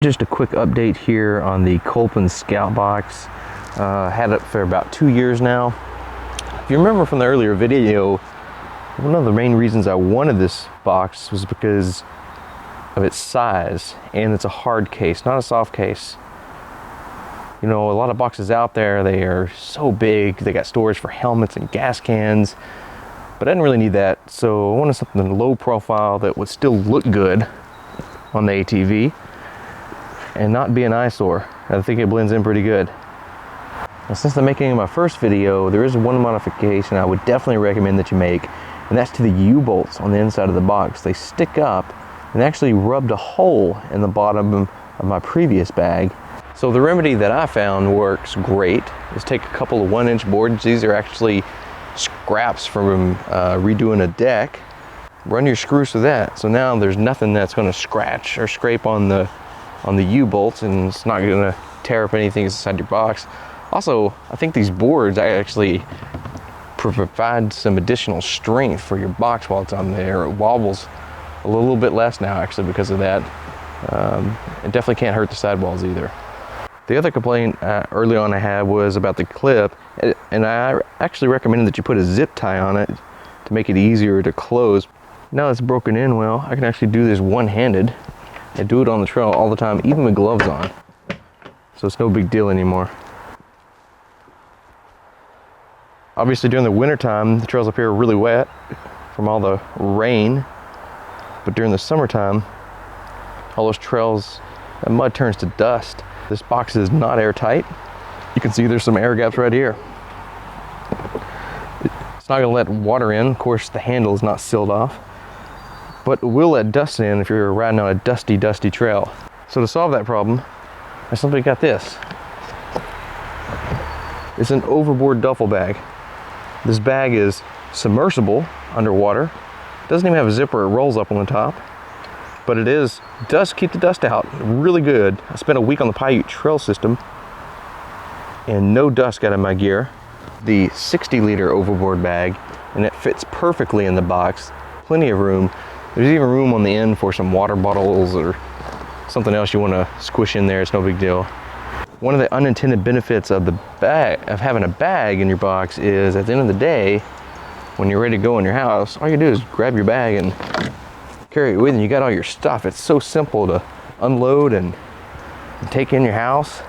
Just a quick update here on the Kolpin Scout Box. Had it for about 2 years now. If you remember from the earlier video, one of the main reasons I wanted this box was because of its size, and it's a hard case, not a soft case. You know, a lot of boxes out there, they are so big, they got storage for helmets and gas cans, but I didn't really need that, so I wanted something low profile that would still look good on the ATV and not be an eyesore. I think it blends in pretty good. Now, since I'm making my first video, there is one modification I would definitely recommend that you make, and that's to the U-bolts on the inside of the box. They stick up and actually rubbed a hole in the bottom of my previous bag. So the remedy that I found works great is take a couple of 1-inch boards. These are actually scraps from redoing a deck. Run your screws through that. So now there's nothing that's going to scratch or scrape on the U-bolts, and it's not going to tear up anything inside your box. Also, I think these boards actually provide some additional strength for your box while it's on there. It wobbles a little bit less now actually because of that. It definitely can't hurt the sidewalls either. The other complaint early on I had was about the clip, and I actually recommended that you put a zip tie on it to make it easier to close. Now it's broken in well, I can actually do this one-handed. I do it on the trail all the time, even with gloves on. So it's no big deal anymore. Obviously during the winter time, the trails up here are really wet from all the rain. But during the summertime, all those trails, that mud turns to dust. This box is not airtight. You can see there's some air gaps right here. It's not gonna let water in. Of course, the handle is not sealed off, but it will let dust in if you're riding on a dusty trail. So to solve that problem, I simply got this. It's an Overboard Duffel bag. This bag is submersible underwater. Doesn't even have a zipper, it rolls up on the top. But it does keep the dust out really good. I spent a week on the Paiute trail system and no dust got in my gear. The 60-liter Overboard bag, and it fits perfectly in the box. Plenty of room. There's even room on the end for some water bottles or something else you want to squish in there. It's no big deal. One of the unintended benefits of having a bag in your box is at the end of the day, when you're ready to go in your house, all you do is grab your bag and carry it with you, and you got all your stuff. It's so simple to unload and take in your house.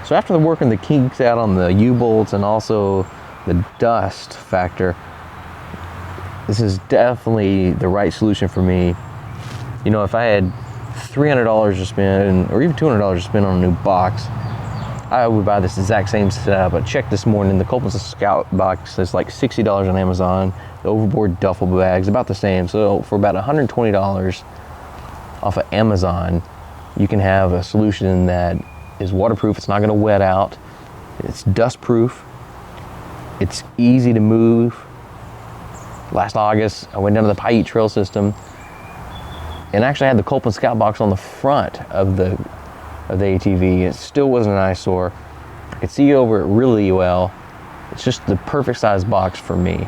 So after working the kinks out on the U-bolts and also the dust factor, this is definitely the right solution for me. You know, if I had $300 to spend, or even $200 to spend on a new box, I would buy this exact same setup. I checked this morning, the Kolpin Scout Box is like $60 on Amazon. The Overboard Duffel bag's about the same. So for about $120 off of Amazon, you can have a solution that is waterproof. It's not going to wet out. It's dust proof. It's easy to move. Last August, I went down to the Paiute trail system and actually had the Kolpin Scout Box on the front of the ATV. It still wasn't an eyesore. I could see over it really well. It's just the perfect size box for me.